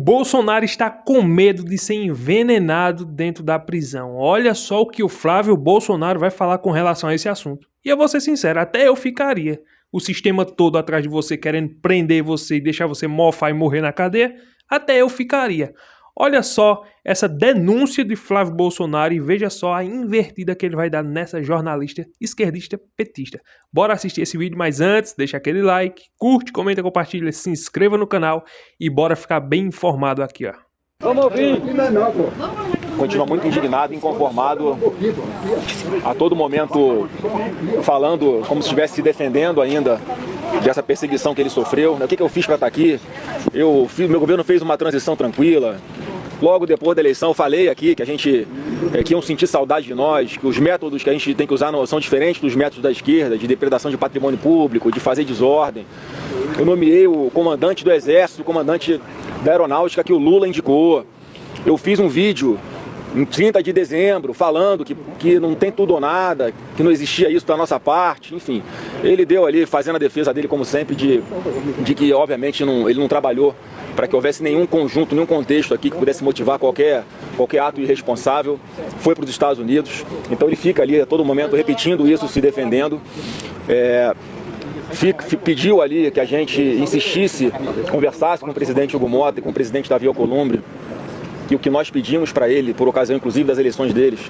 Bolsonaro está com medo de ser envenenado dentro da prisão. Olha só o que o Flávio Bolsonaro vai falar com relação a esse assunto. E eu vou ser sincero, até eu ficaria. O sistema todo atrás de você querendo prender você e deixar você mofar e morrer na cadeia, até eu ficaria. Olha só essa denúncia de Flávio Bolsonaro e veja só a invertida que ele vai dar nessa jornalista esquerdista petista. Bora assistir esse vídeo, mas antes, deixa aquele like, curte, comenta, compartilha, se inscreva no canal e bora ficar bem informado aqui, ó. Vamos ouvir! Continua muito indignado, inconformado, a todo momento falando como se estivesse se defendendo ainda dessa perseguição que ele sofreu. O que eu fiz para estar aqui? Meu governo fez uma transição tranquila. Logo depois da eleição eu falei aqui que a gente que iam sentir saudade de nós, que os métodos que a gente tem que usar são diferentes dos métodos da esquerda, de depredação de patrimônio público, de fazer desordem. Eu nomeei o comandante do Exército, o comandante da Aeronáutica que o Lula indicou. Eu fiz um vídeo em 30 de dezembro falando que não tem tudo ou nada, que não existia isso da nossa parte, enfim. Ele deu ali, fazendo a defesa dele como sempre, de que obviamente ele não trabalhou para que houvesse nenhum conjunto, nenhum contexto aqui que pudesse motivar qualquer ato irresponsável. Foi para os Estados Unidos, então ele fica ali a todo momento repetindo isso, se defendendo. Pediu ali que a gente insistisse, conversasse com o presidente Hugo Mota e com o presidente Davi Alcolumbre, que o que nós pedimos para ele, por ocasião inclusive das eleições deles,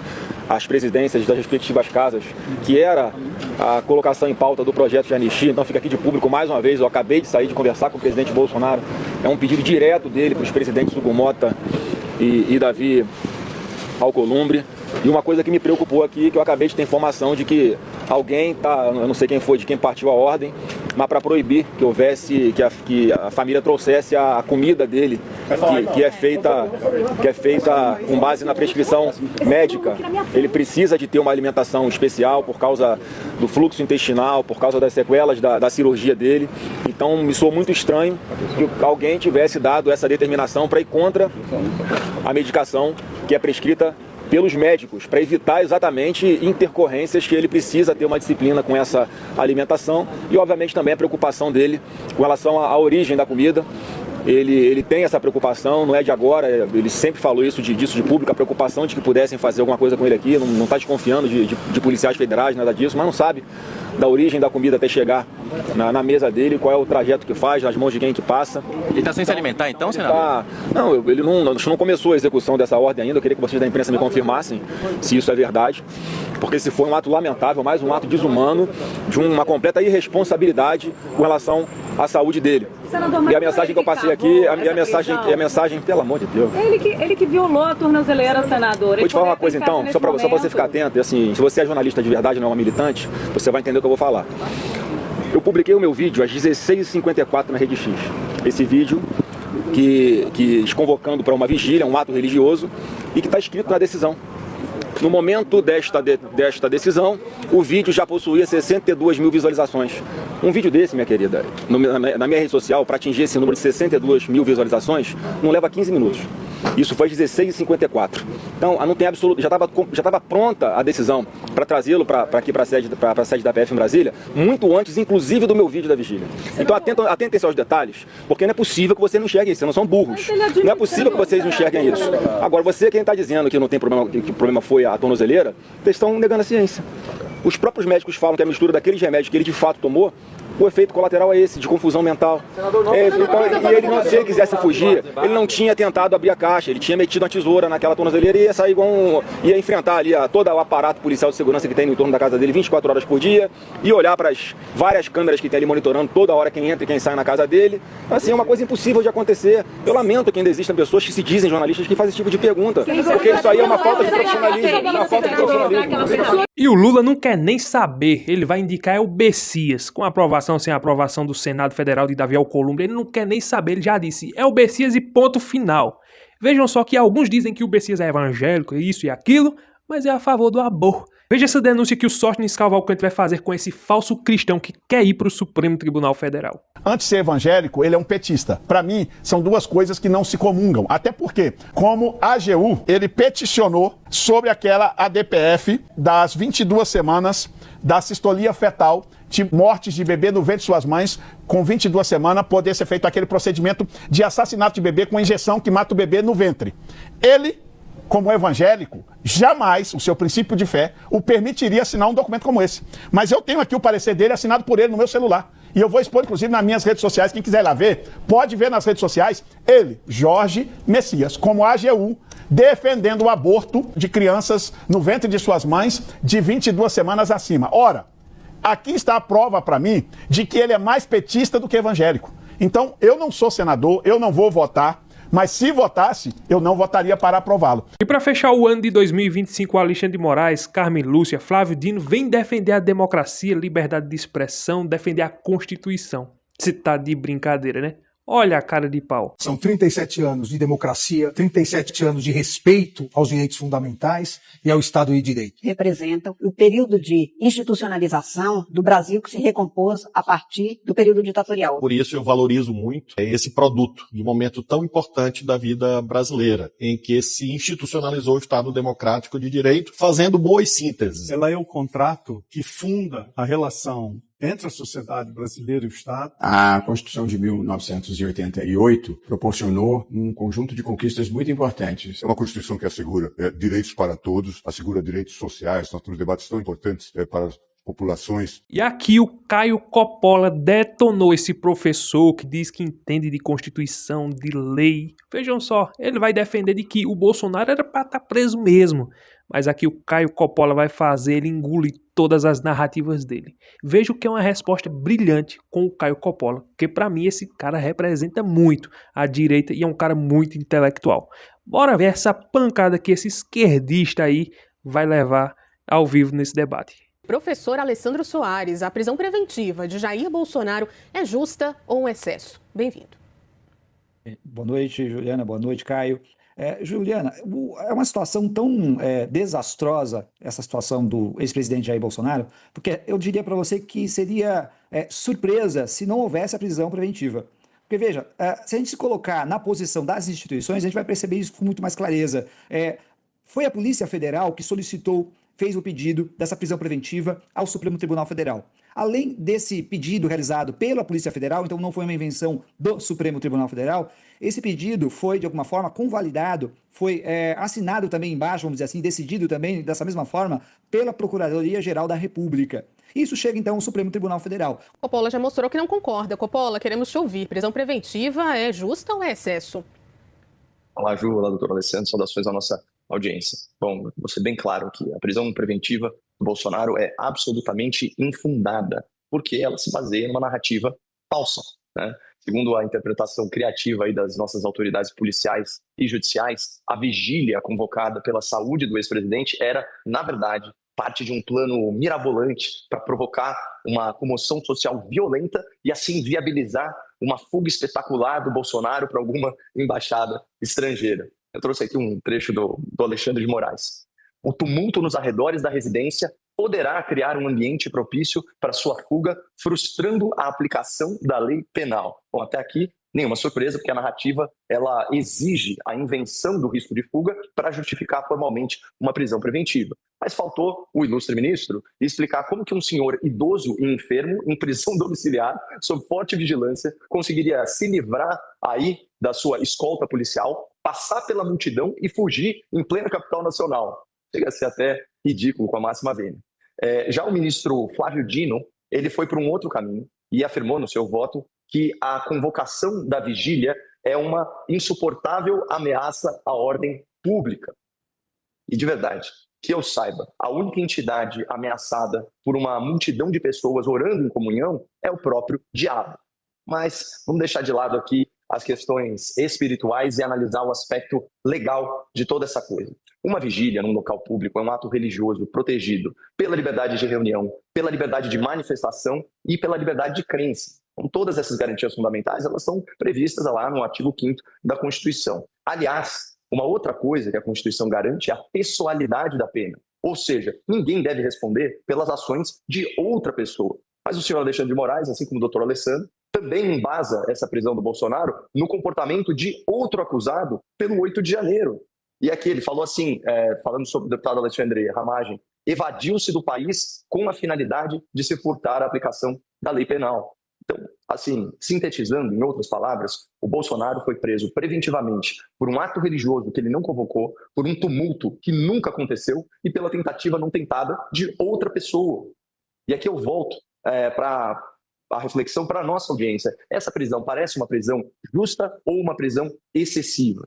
as presidências das respectivas casas, que era a colocação em pauta do projeto de anistia. Então fica aqui de público mais uma vez, eu acabei de sair de conversar com o presidente Bolsonaro, é um pedido direto dele para os presidentes Hugo Mota e Davi Alcolumbre. E uma coisa que me preocupou aqui, que eu acabei de ter informação de que alguém eu não sei quem foi, de quem partiu a ordem, mas para proibir que houvesse, que a família trouxesse a comida dele, que é feita com base na prescrição médica. Ele precisa de ter uma alimentação especial por causa do fluxo intestinal, por causa das sequelas da cirurgia dele. Então me soou muito estranho que alguém tivesse dado essa determinação para ir contra a medicação que é prescrita pelos médicos, para evitar exatamente intercorrências, que ele precisa ter uma disciplina com essa alimentação e obviamente também a preocupação dele com relação à origem da comida. Ele tem essa preocupação, não é de agora, ele sempre falou disso de público, a preocupação de que pudessem fazer alguma coisa com ele aqui, não está desconfiando de policiais federais, nada disso, mas não sabe da origem da comida até chegar na mesa dele, qual é o trajeto que faz, nas mãos de quem que passa. Ele está sem se alimentar então, senador? Ele não começou a execução dessa ordem ainda, eu queria que vocês da imprensa me confirmassem se isso é verdade, porque se foi um ato lamentável, mais um ato desumano, de uma completa irresponsabilidade com relação à saúde dele. Senador, e a mensagem que eu passei aqui, a mensagem, pelo amor de Deus. Ele que violou a tornozeleira, senador. Vou te falar uma coisa então, só pra você ficar atento, e assim, se você é jornalista de verdade, não é uma militante, você vai entender o que eu vou falar. Eu publiquei o meu vídeo às 16h54 na Rede X. Esse vídeo que convocando para uma vigília, um ato religioso, e que está escrito na decisão. No momento desta decisão, o vídeo já possuía 62 mil visualizações. Um vídeo desse, minha querida, na minha rede social, para atingir esse número de 62 mil visualizações, não leva 15 minutos. Isso foi às 16h54. Então, não tem absoluto, já estava pronta a decisão para trazê-lo para aqui, para a sede da PF em Brasília, muito antes, inclusive, do meu vídeo da vigília. Então, atentem-se aos detalhes, porque não é possível que vocês não enxerguem isso, vocês não são burros. Não é possível que vocês não enxerguem isso. Agora, quem está dizendo que não tem problema, que o problema foi a tornozeleira, vocês estão negando a ciência. Os próprios médicos falam que a mistura daqueles remédios que ele de fato tomou, o efeito colateral é esse, de confusão mental. Se ele quisesse fugir, ele não tinha tentado abrir a caixa, ele tinha metido uma tesoura naquela tornozeleira e ia sair ia enfrentar ali todo o aparato policial de segurança que tem no entorno da casa dele 24 horas por dia, e olhar para as várias câmeras que tem ali monitorando toda hora quem entra e quem sai na casa dele. Assim, é uma coisa impossível de acontecer. Eu lamento que ainda existam pessoas que se dizem jornalistas que fazem esse tipo de pergunta, porque isso aí é uma falta de profissionalismo. E o Lula não quer nem saber, ele vai indicar o Bessias, com aprovação sem aprovação do Senado Federal de Davi Alcolumbre, ele não quer nem saber, ele já disse, é o Bessias e ponto final. Vejam só que alguns dizem que o Bessias é evangélico, isso e aquilo, mas é a favor do aborto. Veja essa denúncia que o Sóstenes Cavalcante vai fazer com esse falso cristão que quer ir para o Supremo Tribunal Federal. Antes de ser evangélico, ele é um petista. Para mim, são duas coisas que não se comungam. Até porque, como AGU, ele peticionou sobre aquela ADPF das 22 semanas da sistolia fetal, de mortes de bebê no ventre de suas mães, com 22 semanas, poder ser feito aquele procedimento de assassinato de bebê com injeção que mata o bebê no ventre. Ele, como evangélico, jamais, o seu princípio de fé, o permitiria assinar um documento como esse. Mas eu tenho aqui o parecer dele assinado por ele no meu celular. E eu vou expor, inclusive, nas minhas redes sociais. Quem quiser ir lá ver, pode ver nas redes sociais, ele, Jorge Messias, como AGU, defendendo o aborto de crianças no ventre de suas mães de 22 semanas acima. Ora, aqui está a prova para mim de que ele é mais petista do que evangélico. Então, eu não sou senador, eu não vou votar, mas se votasse, eu não votaria para aprová-lo. E para fechar o ano de 2025, o Alexandre de Moraes, Carmen Lúcia, Flávio Dino vem defender a democracia, liberdade de expressão, defender a Constituição. Você tá de brincadeira, né? Olha a cara de pau. São 37 anos de democracia, 37 anos de respeito aos direitos fundamentais e ao Estado de Direito. Representam o período de institucionalização do Brasil que se recompôs a partir do período ditatorial. Por isso eu valorizo muito esse produto, de um momento tão importante da vida brasileira, em que se institucionalizou o Estado Democrático de Direito, fazendo boas sínteses. Ela é o contrato que funda a relação entre a sociedade brasileira e o Estado. A Constituição de 1988 proporcionou um conjunto de conquistas muito importantes. É uma Constituição que assegura direitos para todos, assegura direitos sociais, nós temos debates tão importantes para as populações. E aqui o Caio Coppola detonou esse professor que diz que entende de Constituição, de lei. Vejam só, ele vai defender de que o Bolsonaro era para estar preso mesmo. Mas aqui o Caio Coppola vai fazer ele engolir todas as narrativas dele. Vejo que é uma resposta brilhante com o Caio Coppola, porque para mim esse cara representa muito a direita e é um cara muito intelectual. Bora ver essa pancada que esse esquerdista aí vai levar ao vivo nesse debate. Professor Alessandro Soares, a prisão preventiva de Jair Bolsonaro é justa ou um excesso? Bem-vindo. Boa noite, Juliana. Boa noite, Caio. Juliana, é uma situação tão desastrosa, essa situação do ex-presidente Jair Bolsonaro, porque eu diria para você que seria surpresa se não houvesse a prisão preventiva. Porque, veja, se a gente se colocar na posição das instituições, a gente vai perceber isso com muito mais clareza. Foi a Polícia Federal que fez o pedido dessa prisão preventiva ao Supremo Tribunal Federal. Além desse pedido realizado pela Polícia Federal, então não foi uma invenção do Supremo Tribunal Federal, esse pedido foi, de alguma forma, convalidado, foi assinado também embaixo, vamos dizer assim, decidido também, dessa mesma forma, pela Procuradoria-Geral da República. Isso chega, então, ao Supremo Tribunal Federal. Coppola já mostrou que não concorda. Coppola, queremos te ouvir. Prisão preventiva é justa ou é excesso? Olá, Ju. Olá, doutor Alessandro. Saudações à nossa audiência. Bom, vou ser bem claro que a prisão preventiva do Bolsonaro é absolutamente infundada, porque ela se baseia numa narrativa falsa, né? Segundo a interpretação criativa aí das nossas autoridades policiais e judiciais, a vigília convocada pela saúde do ex-presidente era, na verdade, parte de um plano mirabolante para provocar uma comoção social violenta e assim viabilizar uma fuga espetacular do Bolsonaro para alguma embaixada estrangeira. Eu trouxe aqui um trecho do Alexandre de Moraes. O tumulto nos arredores da residência poderá criar um ambiente propício para sua fuga, frustrando a aplicação da lei penal. Bom, até aqui, nenhuma surpresa, porque a narrativa ela exige a invenção do risco de fuga para justificar formalmente uma prisão preventiva. Mas faltou o ilustre ministro explicar como que um senhor idoso e enfermo em prisão domiciliar, sob forte vigilância, conseguiria se livrar aí da sua escolta policial, passar pela multidão e fugir em plena capital nacional. Chega a ser até ridículo com a máxima vênia. Já o ministro Flávio Dino, ele foi para um outro caminho e afirmou no seu voto que a convocação da vigília é uma insuportável ameaça à ordem pública. E de verdade, que eu saiba, a única entidade ameaçada por uma multidão de pessoas orando em comunhão é o próprio diabo. Mas vamos deixar de lado aqui as questões espirituais e analisar o aspecto legal de toda essa coisa. Uma vigília num local público é um ato religioso protegido pela liberdade de reunião, pela liberdade de manifestação e pela liberdade de crença. Então, todas essas garantias fundamentais elas estão previstas lá no artigo 5º da Constituição. Aliás, uma outra coisa que a Constituição garante é a pessoalidade da pena. Ou seja, ninguém deve responder pelas ações de outra pessoa. Mas o senhor Alexandre de Moraes, assim como o doutor Alessandro, também embasa essa prisão do Bolsonaro no comportamento de outro acusado pelo 8 de janeiro. E aqui ele falou assim, falando sobre o deputado Alexandre Ramagem, evadiu-se do país com a finalidade de se furtar a aplicação da lei penal. Então, assim, sintetizando, em outras palavras, o Bolsonaro foi preso preventivamente por um ato religioso que ele não convocou, por um tumulto que nunca aconteceu e pela tentativa não tentada de outra pessoa. E aqui eu volto para a reflexão para a nossa audiência. Essa prisão parece uma prisão justa ou uma prisão excessiva?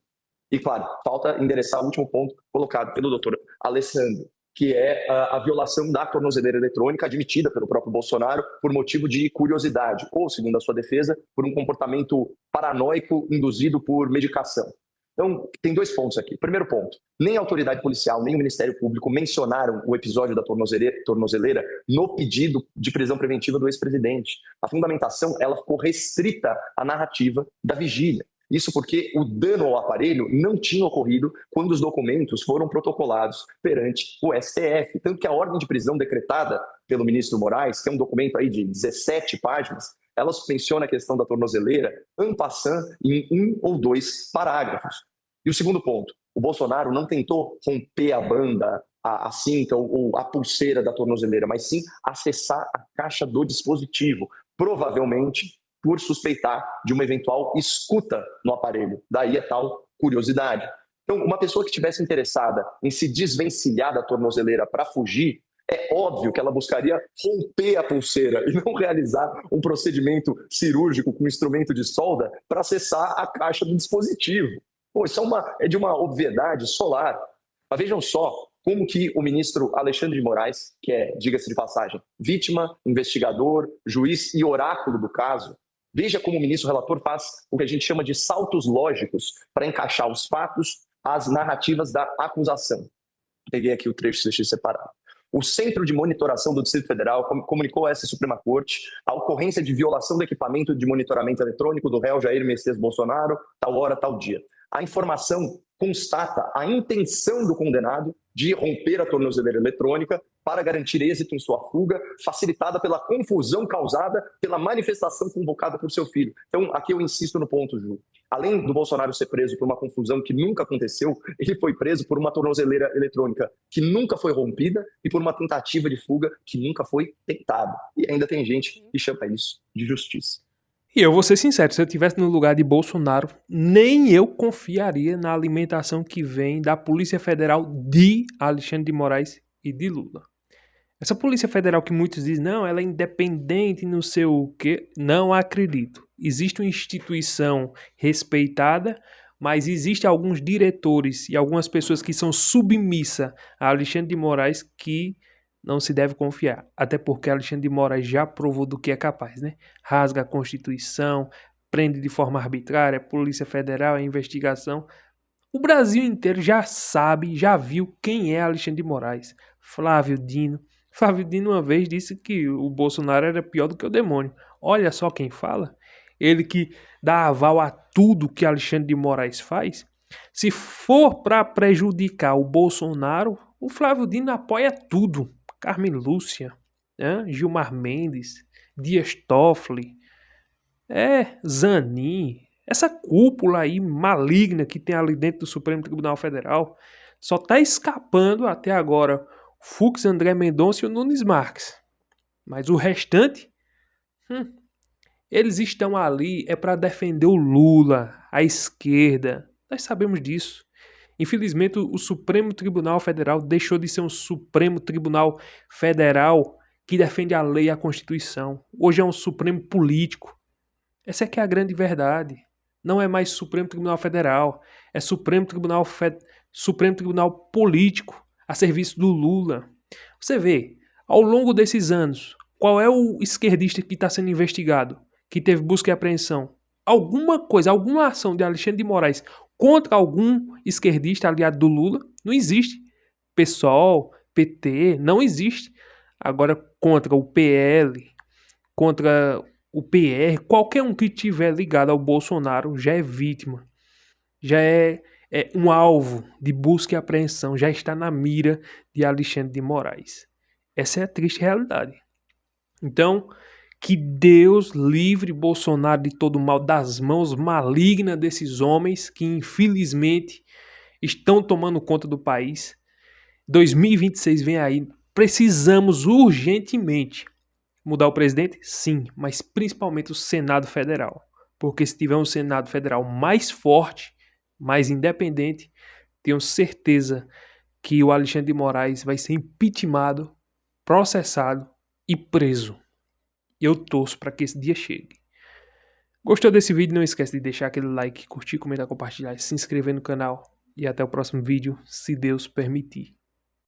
E, claro, falta endereçar o último ponto colocado pelo doutor Alessandro, que é a violação da tornozeleira eletrônica admitida pelo próprio Bolsonaro por motivo de curiosidade, ou, segundo a sua defesa, por um comportamento paranoico induzido por medicação. Então, tem 2 pontos aqui. Primeiro ponto, nem a autoridade policial, nem o Ministério Público mencionaram o episódio da tornozeleira no pedido de prisão preventiva do ex-presidente. A fundamentação, ela ficou restrita à narrativa da vigília. Isso porque o dano ao aparelho não tinha ocorrido quando os documentos foram protocolados perante o STF. Tanto que a ordem de prisão decretada pelo ministro Moraes, que é um documento aí de 17 páginas, ela menciona a questão da tornozeleira en passant em 1 ou 2 parágrafos. E o segundo ponto, o Bolsonaro não tentou romper a banda, a cinta ou a pulseira da tornozeleira, mas sim acessar a caixa do dispositivo, provavelmente por suspeitar de uma eventual escuta no aparelho. Daí a tal curiosidade. Então, uma pessoa que estivesse interessada em se desvencilhar da tornozeleira para fugir, é óbvio que ela buscaria romper a pulseira e não realizar um procedimento cirúrgico com instrumento de solda para acessar a caixa do dispositivo. Pô, isso é de uma obviedade solar. Mas vejam só como que o ministro Alexandre de Moraes, que é, diga-se de passagem, vítima, investigador, juiz e oráculo do caso, veja como o ministro relator faz o que a gente chama de saltos lógicos para encaixar os fatos às narrativas da acusação. Peguei aqui o trecho separado. O Centro de Monitoração do Distrito Federal comunicou a essa Suprema Corte a ocorrência de violação do equipamento de monitoramento eletrônico do réu Jair Messias Bolsonaro, tal hora, tal dia. A informação constata a intenção do condenado de romper a tornozeleira eletrônica para garantir êxito em sua fuga, facilitada pela confusão causada pela manifestação convocada por seu filho. Então, aqui eu insisto no ponto, Ju. Além do Bolsonaro ser preso por uma confusão que nunca aconteceu, ele foi preso por uma tornozeleira eletrônica que nunca foi rompida e por uma tentativa de fuga que nunca foi tentada. E ainda tem gente que chama isso de justiça. E eu vou ser sincero, se eu estivesse no lugar de Bolsonaro, nem eu confiaria na alimentação que vem da Polícia Federal de Alexandre de Moraes e de Lula. Essa Polícia Federal que muitos dizem, não, ela é independente, não sei o quê, não acredito. Existe uma instituição respeitada, mas existem alguns diretores e algumas pessoas que são submissas a Alexandre de Moraes que não se deve confiar, até porque Alexandre de Moraes já provou do que é capaz, né? Rasga a Constituição, prende de forma arbitrária, Polícia Federal, a investigação. O Brasil inteiro já sabe, já viu quem é Alexandre de Moraes. Flávio Dino uma vez disse que o Bolsonaro era pior do que o demônio. Olha só quem fala. Ele que dá aval a tudo que Alexandre de Moraes faz. Se for para prejudicar o Bolsonaro, o Flávio Dino apoia tudo. Carmen Lúcia, Gilmar Mendes, Dias Toffoli, Zanin, essa cúpula aí maligna que tem ali dentro do Supremo Tribunal Federal, só está escapando até agora Fux, André Mendonça e o Nunes Marques. Mas o restante, eles estão ali para defender o Lula, a esquerda. Nós sabemos disso. Infelizmente, o Supremo Tribunal Federal deixou de ser um Supremo Tribunal Federal que defende a lei e a Constituição. Hoje é um Supremo político. Essa é que é a grande verdade. Não é mais Supremo Tribunal Federal, é Supremo Tribunal político a serviço do Lula. Você vê, ao longo desses anos, qual é o esquerdista que está sendo investigado, que teve busca e apreensão? Alguma coisa, alguma ação de Alexandre de Moraes contra algum esquerdista aliado do Lula, não existe. PSOL, PT, não existe. Agora, contra o PL, contra o PR, qualquer um que estiver ligado ao Bolsonaro já é vítima. Já é um alvo de busca e apreensão, já está na mira de Alexandre de Moraes. Essa é a triste realidade. Então, que Deus livre Bolsonaro de todo o mal, das mãos malignas desses homens que infelizmente estão tomando conta do país. 2026 vem aí, precisamos urgentemente mudar o presidente? Sim, mas principalmente o Senado Federal. Porque se tiver um Senado Federal mais forte, mais independente, tenho certeza que o Alexandre de Moraes vai ser impeachmentado, processado e preso. Eu torço para que esse dia chegue. Gostou desse vídeo? Não esquece de deixar aquele like, curtir, comentar, compartilhar, se inscrever no canal. E até o próximo vídeo, se Deus permitir.